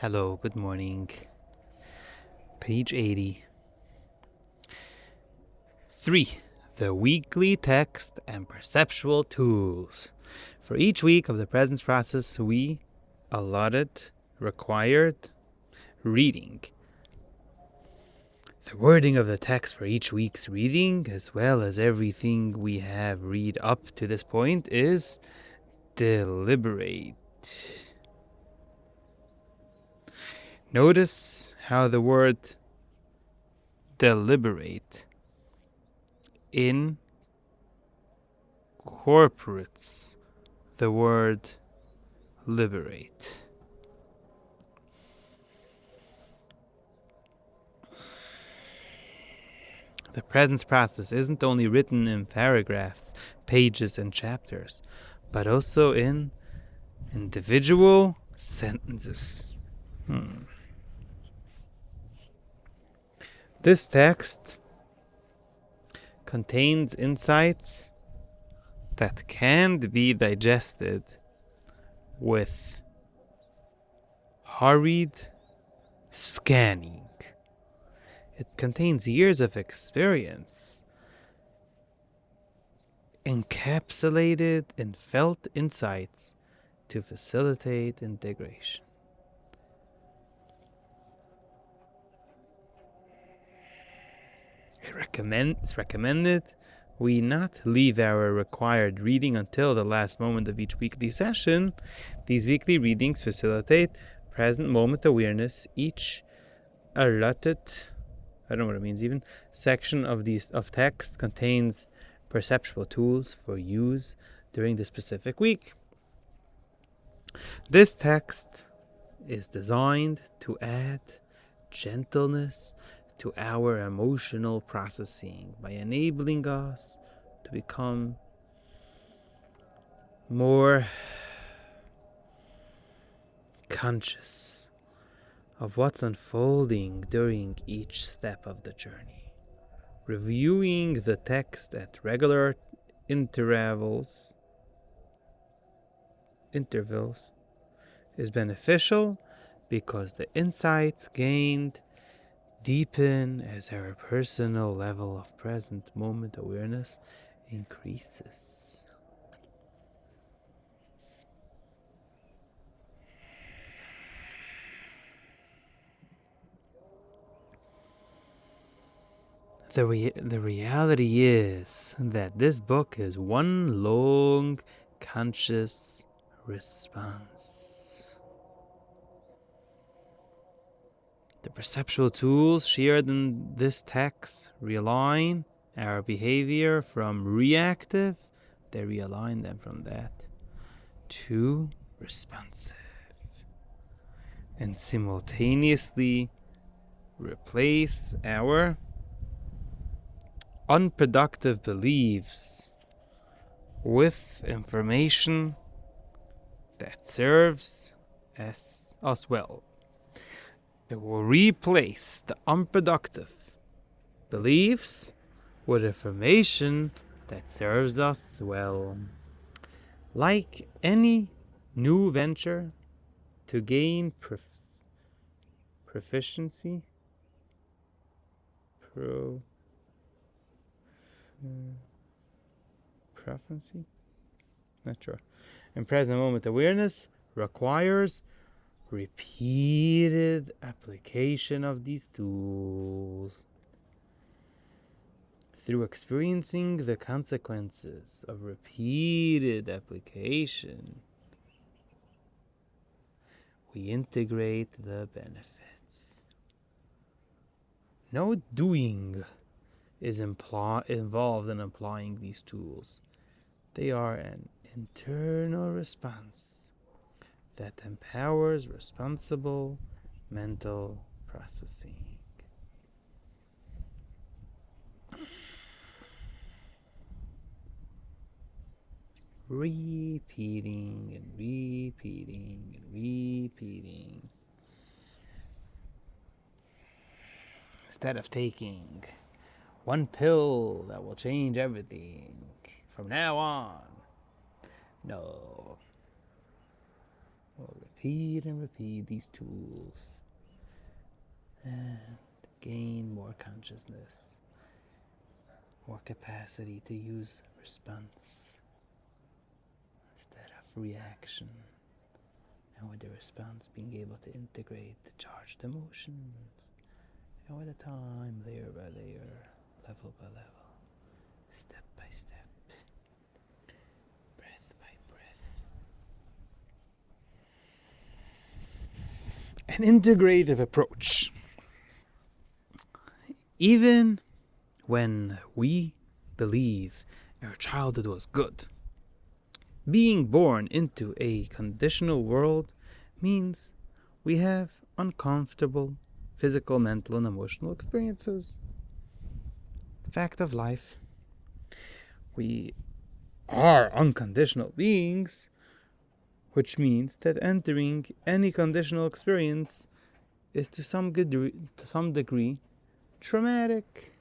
Hello, good morning. Page 80. 3. The weekly text and perceptual tools. For each week of the presence process, we allotted required reading. The wording of the text for each week's reading, as well as everything we have read up to this point, is deliberate. Notice how the word deliberate incorporates the word liberate. The presence process isn't only written in paragraphs, pages, and chapters, but also in individual sentences. This text contains insights that can be digested with hurried scanning. It contains years of experience, encapsulated in felt insights to facilitate integration. It's recommended we not leave our required reading until the last moment of each weekly session. These weekly readings facilitate present moment awareness. Each allotted, I don't know what it means even, section of text contains perceptual tools for use during the specific week. This text is designed to add gentleness to our emotional processing by enabling us to become more conscious of what's unfolding during each step of the journey. Reviewing the text at regular intervals is beneficial because the insights gained deepen as our personal level of present moment awareness increases. The reality is that this book is one long conscious response. The perceptual tools shared in this text realign our behavior from reactive, they realign them from that, to responsive, and simultaneously replace our unproductive beliefs with information that serves us well. It will replace the unproductive beliefs with information that serves us well. Like any new venture, to gain proficiency, not sure, and present moment awareness requires repeated application of these tools. Through experiencing the consequences of repeated application, we integrate the benefits. No doing is involved in applying these tools. They are an internal response that empowers responsible mental processing. Repeating and repeating and repeating. Instead of taking one pill that will change everything from now on. No. We'll repeat these tools and gain more consciousness, more capacity to use response instead of reaction, and with the response being able to integrate the charged emotions, and with the time, layer by layer, level by level, step by step, breath by breath. An integrative approach. Even when we believe our childhood was good, being born into a conditional world means we have uncomfortable physical, mental, and emotional experiences. Fact of life. We are unconditional beings, which means that entering any conditional experience is to some degree traumatic.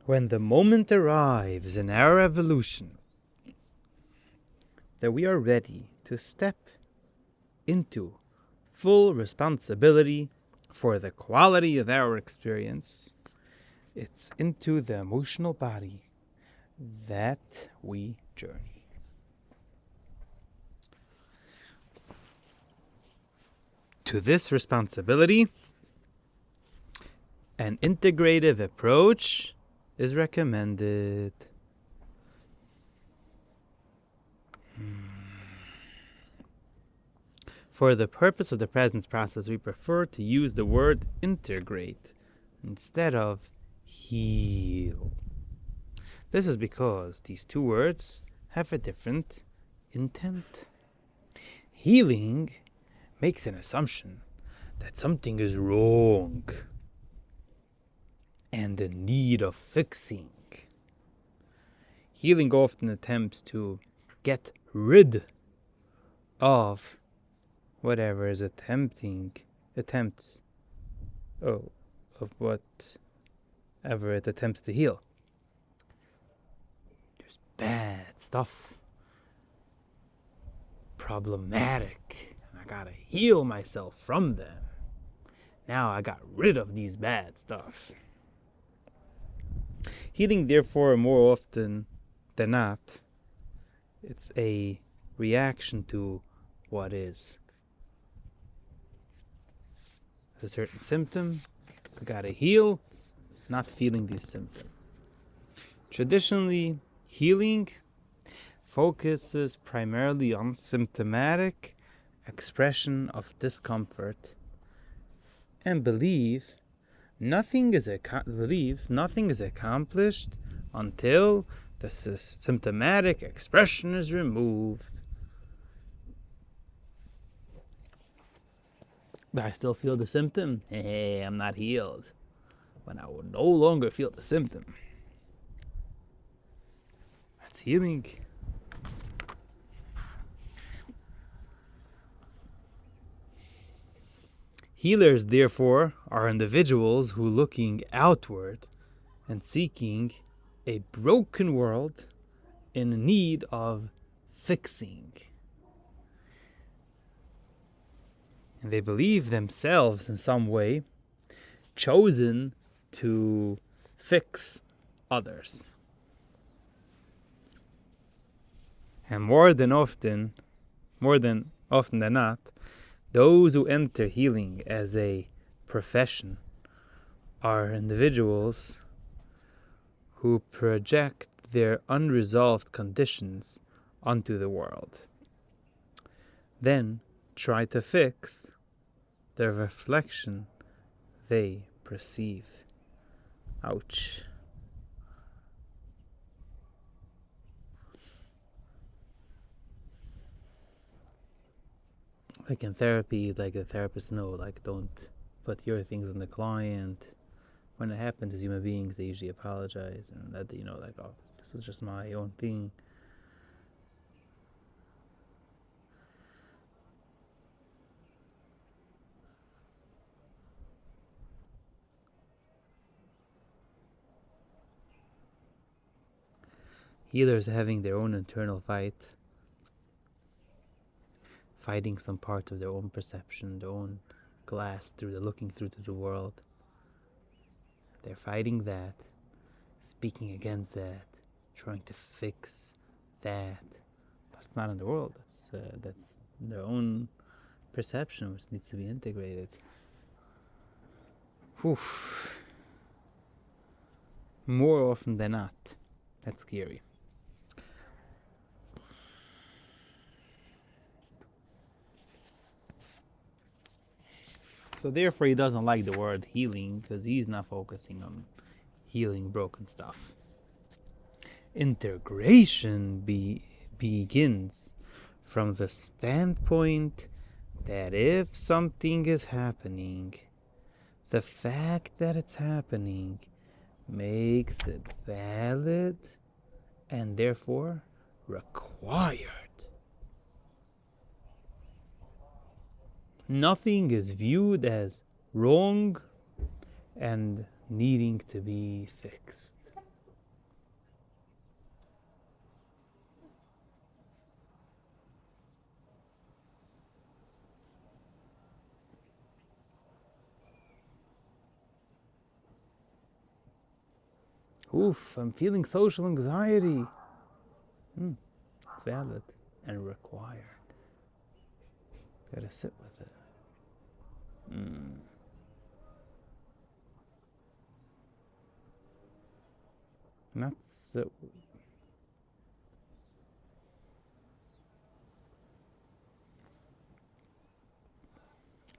When the moment arrives in our evolution that we are ready to step into full responsibility for the quality of our experience, it's into the emotional body that we journey. To this responsibility, an integrative approach is recommended. For the purpose of the presence process, we prefer to use the word integrate instead of heal. This is because these two words have a different intent. Healing makes an assumption that something is wrong and in need of fixing. Healing often attempts to get rid of whatever is of whatever it attempts to heal. There's bad stuff, problematic, and I gotta heal myself from them. Now I got rid of these bad stuff. Healing, therefore, more often than not, it's a reaction to what is. A certain symptom, we gotta heal, not feeling these symptoms. Traditionally, healing focuses primarily on symptomatic expression of discomfort and believes nothing is accomplished until the symptomatic expression is removed. But I still feel the symptom. Hey, I'm not healed. When I will no longer feel the symptom. That's healing. Healers, therefore, are individuals who, looking outward and seeking a broken world in need of fixing. And they believe themselves in some way chosen to fix others. And more than often than not, those who enter healing as a profession are individuals who project their unresolved conditions onto the world. Then try to fix the reflection they perceive. Ouch. Like in therapy, like the therapists know, like don't put your things on the client. When it happens as human beings, they usually apologize and that, like, oh, this was just my own thing. Healers having their own internal fight, fighting some part of their own perception, their own glass looking through to the world. They're fighting that, speaking against that, trying to fix that, but it's not in the world. That's their own perception, which needs to be integrated. Whew. More often than not, that's scary. So therefore he doesn't like the word healing, because he's not focusing on healing broken stuff. Integration begins from the standpoint that if something is happening, the fact that it's happening makes it valid and therefore required. Nothing is viewed as wrong and needing to be fixed. Oof, I'm feeling social anxiety. It's valid and required. Gotta sit with it. Not so.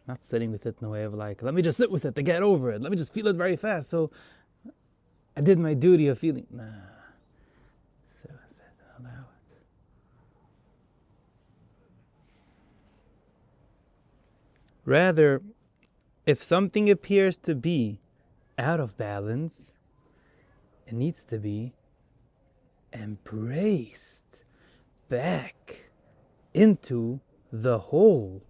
Not sitting with it in a way of like, let me just sit with it to get over it. Let me just feel it very fast. So I did my duty of feeling. Nah. Sit with it. Allow it. Rather, if something appears to be out of balance, it needs to be embraced back into the whole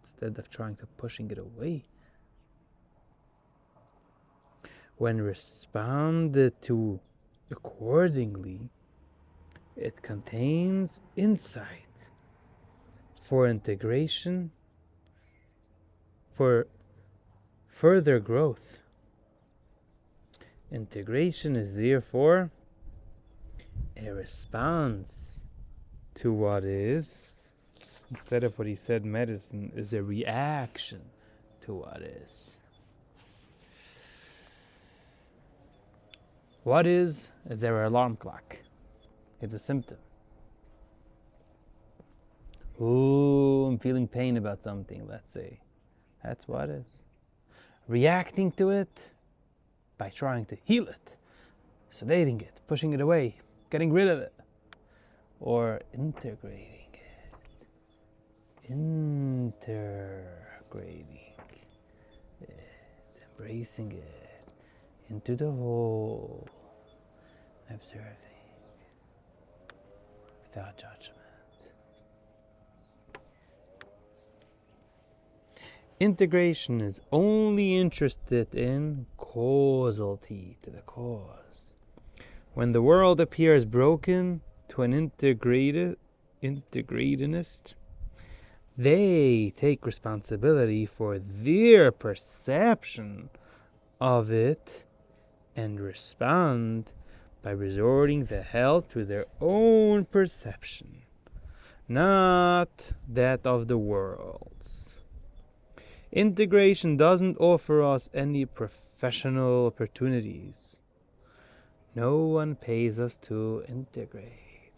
instead of trying to pushing it away. When responded to accordingly, it contains insight for integration, for further growth. Integration is therefore a response to what is, instead of what he said, medicine is a reaction to what is. What is their alarm clock? It's a symptom. Ooh, I'm feeling pain about something, let's say. That's what is. Reacting to it by trying to heal it, sedating it, pushing it away, getting rid of it, or integrating it, embracing it into the whole, observing without judgment. Integration is only interested in causality, to the cause. When the world appears broken to an integrationist, they take responsibility for their perception of it and respond by resorting the help to their own perception, not that of the world's. Integration doesn't offer us any professional opportunities. No one pays us to integrate.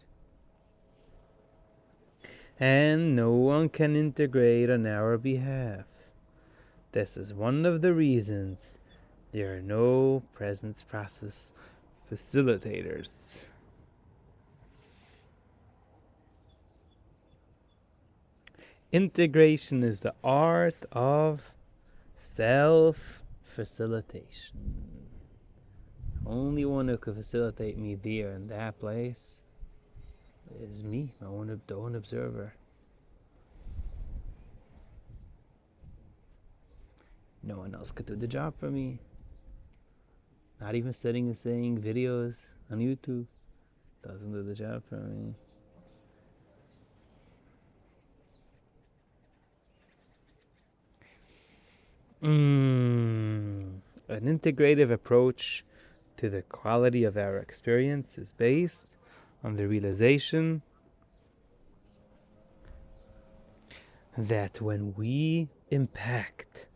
And no one can integrate on our behalf. This is one of the reasons there are no presence process facilitators. Integration is the art of self-facilitation. Only one who can facilitate me there in that place is me, my own observer. No one else could do the job for me. Not even sitting and saying videos on YouTube doesn't do the job for me. An integrative approach to the quality of our experience is based on the realization that when we impact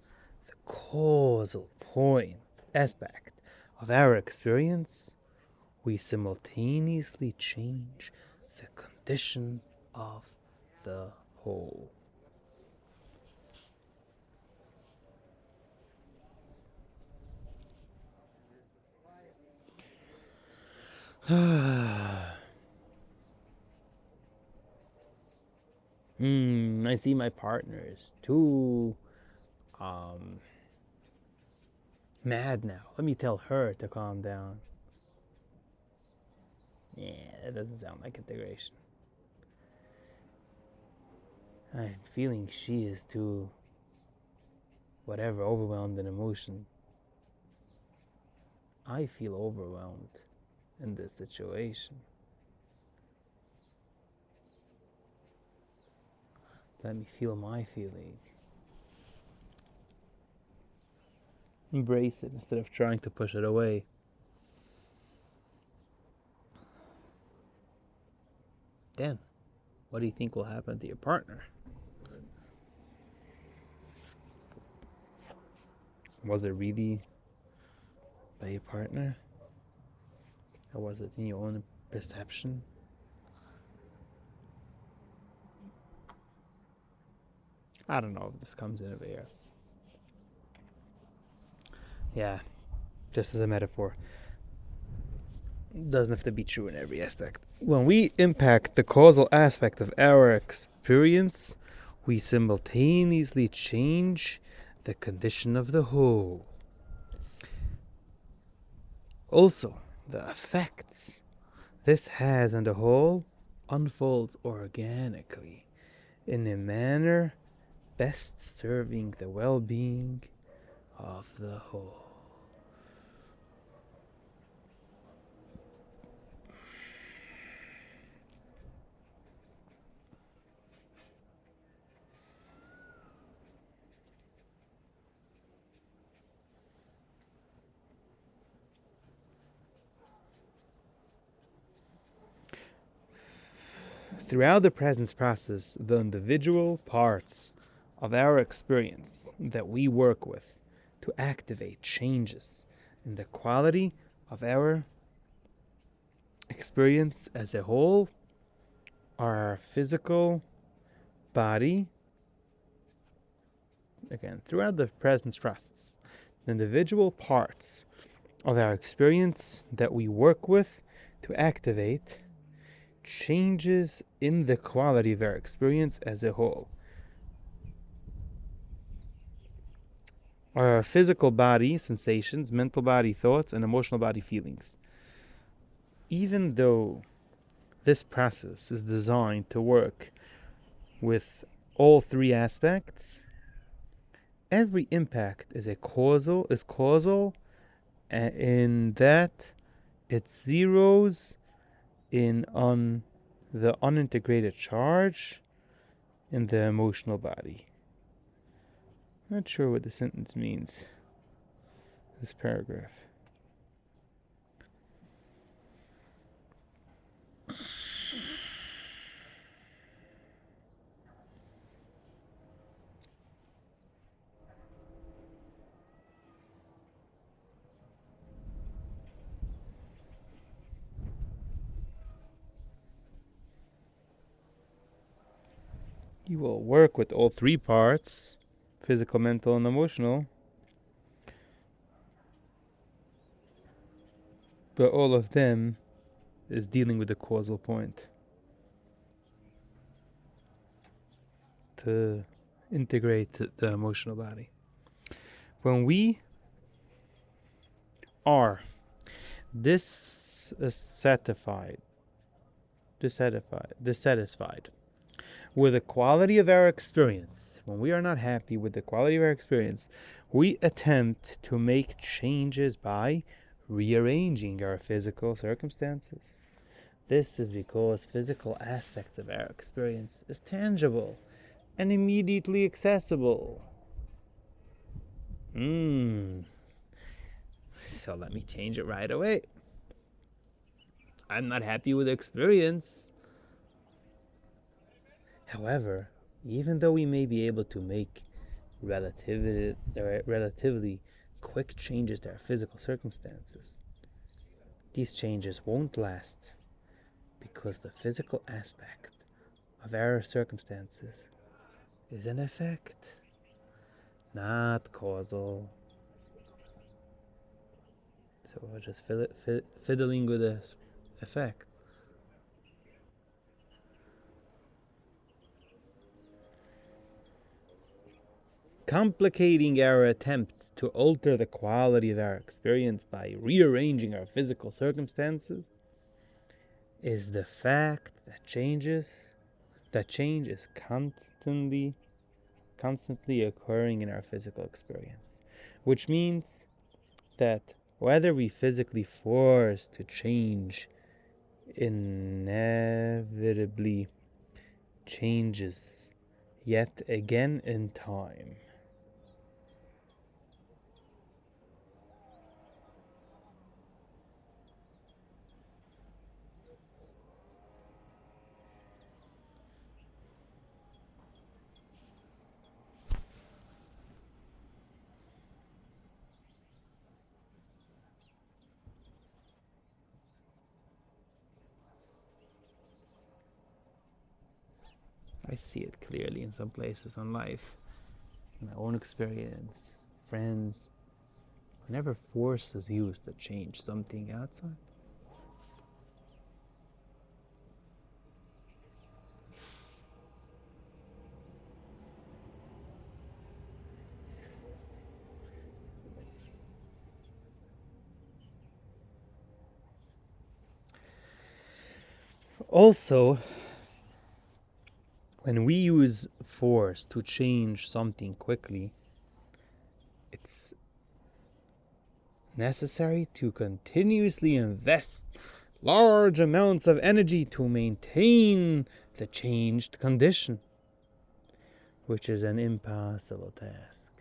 the causal point aspect of our experience, we simultaneously change the condition of the whole. I see my partner is too mad now. Let me tell her to calm down. Yeah, that doesn't sound like integration. I'm feeling she is too overwhelmed in emotion. I feel overwhelmed in this situation. Let me feel my feeling. Embrace it instead of trying to push it away. Then, what do you think will happen to your partner? Was it really by your partner? Or was it in your own perception? I don't know if this comes in over here. Yeah, just as a metaphor. It doesn't have to be true in every aspect. When we impact the causal aspect of our experience, we simultaneously change the condition of the whole. Also, the effects this has on the whole unfolds organically in a manner best serving the well-being of the whole. Throughout the presence process, the individual parts of our experience that we work with to activate changes in the quality of our experience as a whole are our physical body. Again, throughout the presence process, the individual parts of our experience that we work with to activate changes in the quality of our experience as a whole are our physical body sensations, mental body thoughts, and emotional body feelings. Even though this process is designed to work with all three aspects, every impact is causal in that it zeroes in on the unintegrated charge in the emotional body. Not sure what the sentence means, this paragraph. You will work with all three parts, physical, mental, and emotional, but all of them is dealing with the causal point. to integrate the emotional body. When we are dissatisfied with the quality of our experience, when we are not happy with the quality of our experience, we attempt to make changes by rearranging our physical circumstances. This is because physical aspects of our experience is tangible and immediately accessible. So let me change it right away. I'm not happy with the experience. However, even though we may be able to make relatively quick changes to our physical circumstances, these changes won't last because the physical aspect of our circumstances is an effect, not causal. So we're just fiddling with the effect. Complicating our attempts to alter the quality of our experience by rearranging our physical circumstances is the fact that change is constantly occurring in our physical experience, which means that whether we physically force to change inevitably changes yet again in time. I see it clearly in some places in life, in my own experience, friends. Whenever force is used to change something outside, also, when we use force to change something quickly, it's necessary to continuously invest large amounts of energy to maintain the changed condition, which is an impossible task.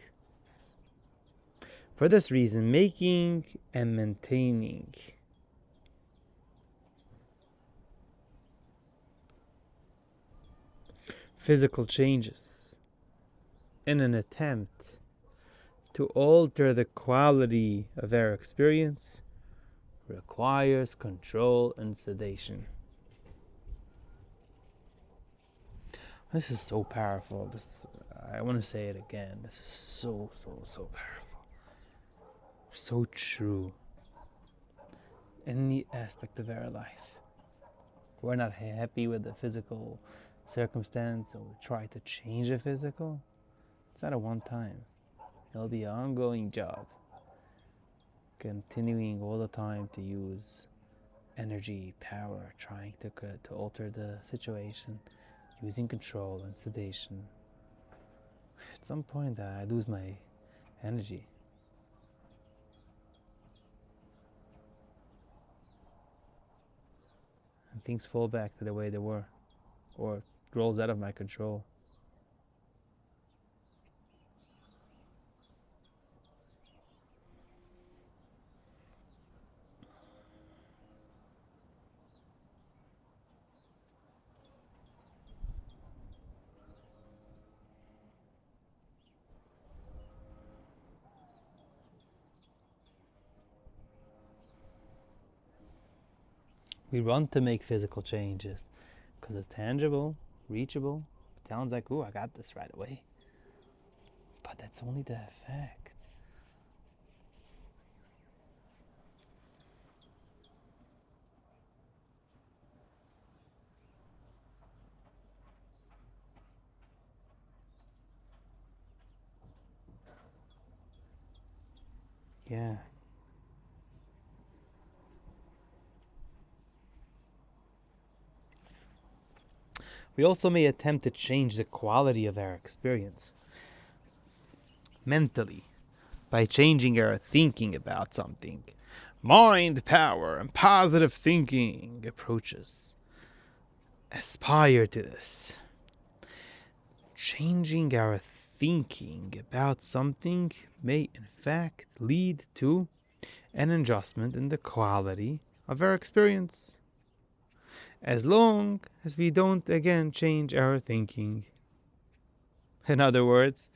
For this reason, making and maintaining physical changes in an attempt to alter the quality of our experience requires control and sedation. This is so powerful. I want to say it again. This is so powerful. So true. Any aspect of our life. We're not happy with the physical circumstance, and we try to change the physical. It's not a one time. It'll be an ongoing job. Continuing all the time to use energy, power, trying to alter the situation, using control and sedation. At some point, I lose my energy. And things fall back to the way they were, or it rolls out of my control. We run to make physical changes because it's tangible, reachable. It sounds like, ooh, I got this right away. But that's only the effect. Yeah. We also may attempt to change the quality of our experience mentally by changing our thinking about something. Mind power and positive thinking approaches aspire to this. Changing our thinking about something may in fact lead to an adjustment in the quality of our experience, as long as we don't again change our thinking. In other words,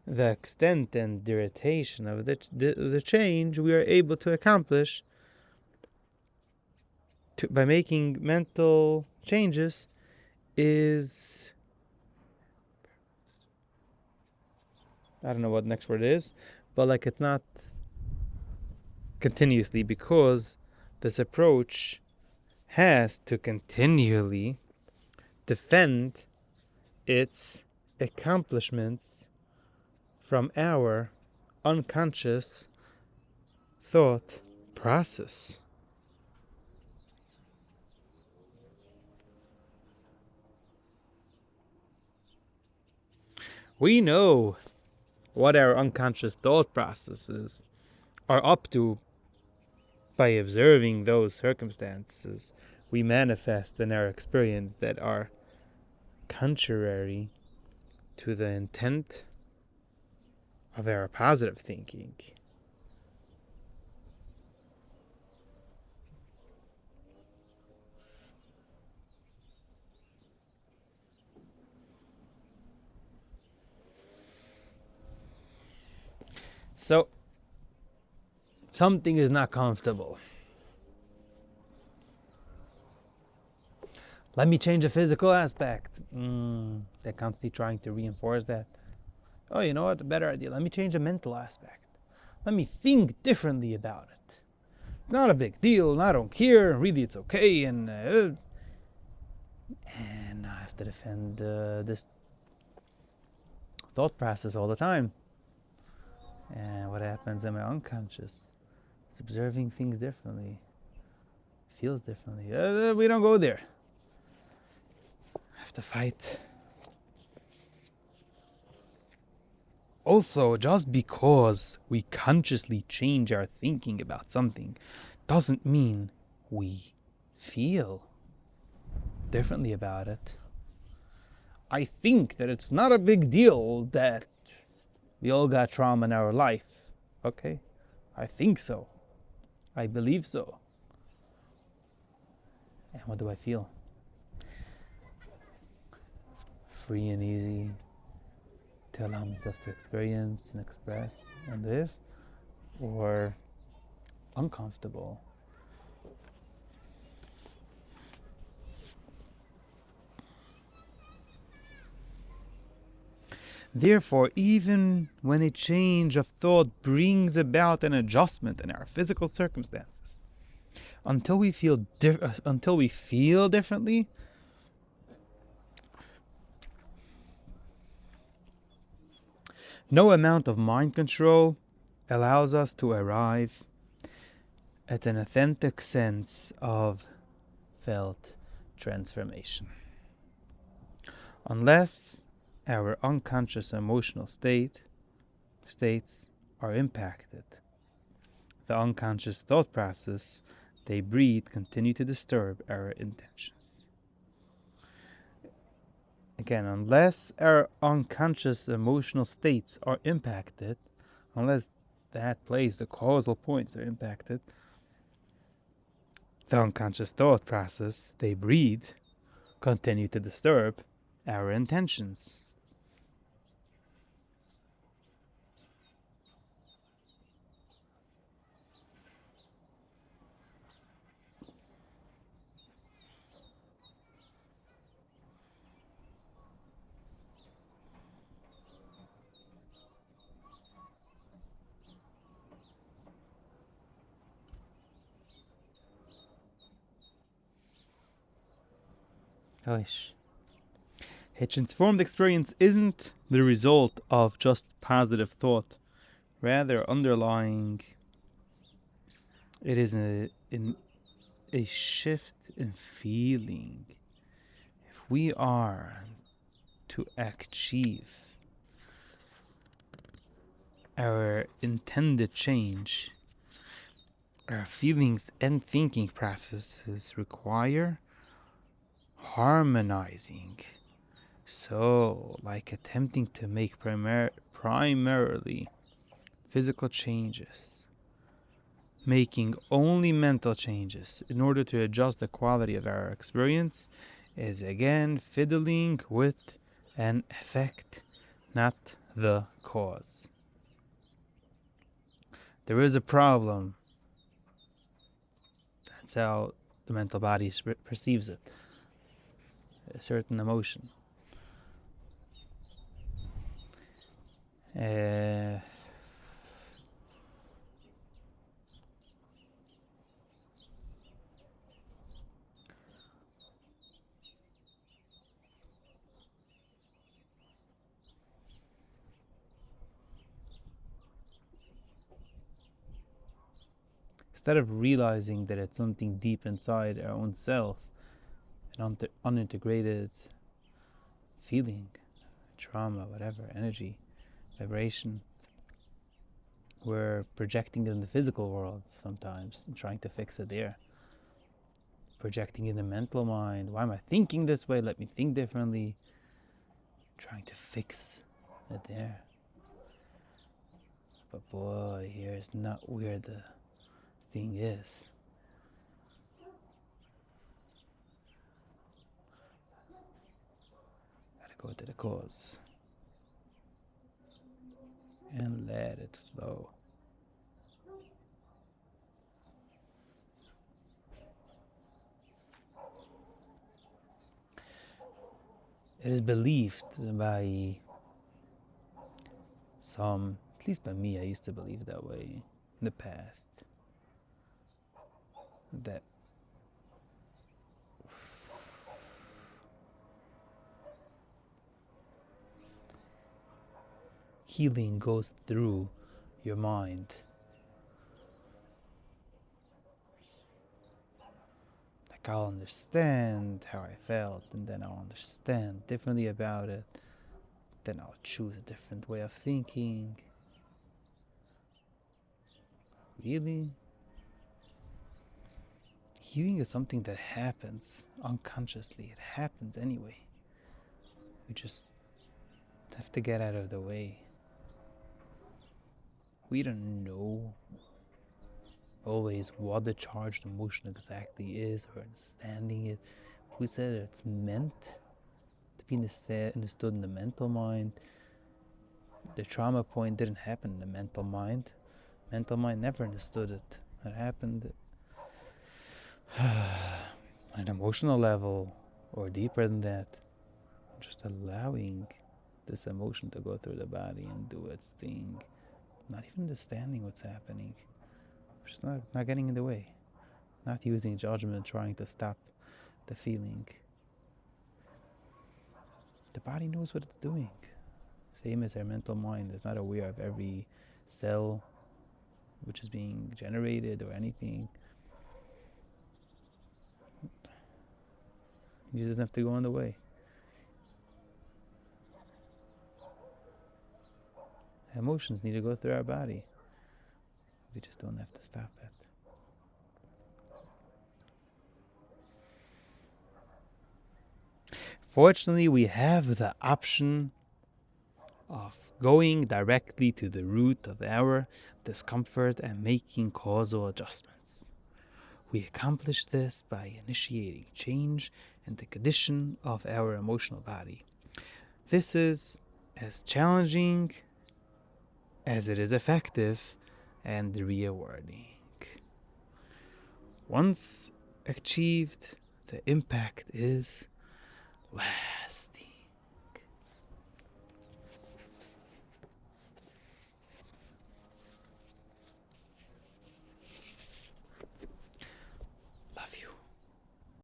the extent and duration of the change we are able to accomplish by making mental changes is, I don't know what the next word is, but like it's not continuously, because this approach has to continually defend its accomplishments from our unconscious thought process. We know what our unconscious thought processes are up to by observing those circumstances we manifest in our experience that are contrary to the intent of our positive thinking. So, something is not comfortable. Let me change a physical aspect. They're constantly trying to reinforce that. Oh, you know what? A better idea. Let me change a mental aspect. Let me think differently about it. It's not a big deal, and I don't care. Really, it's okay. And I have to defend this thought process all the time. And what happens in my unconscious is observing things differently, feels differently. We don't go there. I have to fight. Also, just because we consciously change our thinking about something doesn't mean we feel differently about it. I think that it's not a big deal that we all got trauma in our life. Okay, I think so. I believe so. And what do I feel? Free and easy to allow myself to experience and express and live? Or uncomfortable? Therefore, even when a change of thought brings about an adjustment in our physical circumstances, until we feel differently, no amount of mind control allows us to arrive at an authentic sense of felt transformation. Unless our unconscious emotional states are impacted, the unconscious thought process they breed continue to disturb our intentions. Again, unless our unconscious emotional states are impacted, unless that place, the causal points are impacted, the unconscious thought process they breed continue to disturb our intentions. A transformed experience isn't the result of just positive thought. Rather, underlying It is a shift in feeling. If we are to achieve our intended change, our feelings and thinking processes require harmonizing. So, like attempting to make primarily physical changes, making only mental changes in order to adjust the quality of our experience is again fiddling with an effect, not the cause. There is a problem. That's how the mental body perceives it. A certain emotion. Instead of realizing that it's something deep inside our own self, an unintegrated feeling, trauma, whatever, energy, vibration, we're projecting it in the physical world sometimes and trying to fix it there. Projecting in the mental mind. Why am I thinking this way? Let me think differently. Trying to fix it there. But boy, here's not where the thing is. Gotta go to the cause and let it flow. It is believed by some, at least by me, I used to believe that way in the past, that healing goes through your mind. Like I'll understand how I felt, and then I'll understand differently about it. Then I'll choose a different way of thinking. Really? Healing is something that happens unconsciously. It happens anyway. We just have to get out of the way. We don't know always what the charged emotion exactly is or understanding it. Who said it's meant to be understood in the mental mind? The trauma point didn't happen in the mental mind. Mental mind never understood it. It happened on an emotional level or deeper than that. Just allowing this emotion to go through the body and do its thing. Not even understanding what's happening. Just not getting in the way. Not using judgment, trying to stop the feeling. The body knows what it's doing. Same as our mental mind is not aware of every cell which is being generated or anything. You just have to go on the way. Emotions need to go through our body. We just don't have to stop it. Fortunately, we have the option of going directly to the root of our discomfort and making causal adjustments. We accomplish this by initiating change in the condition of our emotional body. This is as challenging as it is effective and rewarding. Once achieved, the impact is lasting.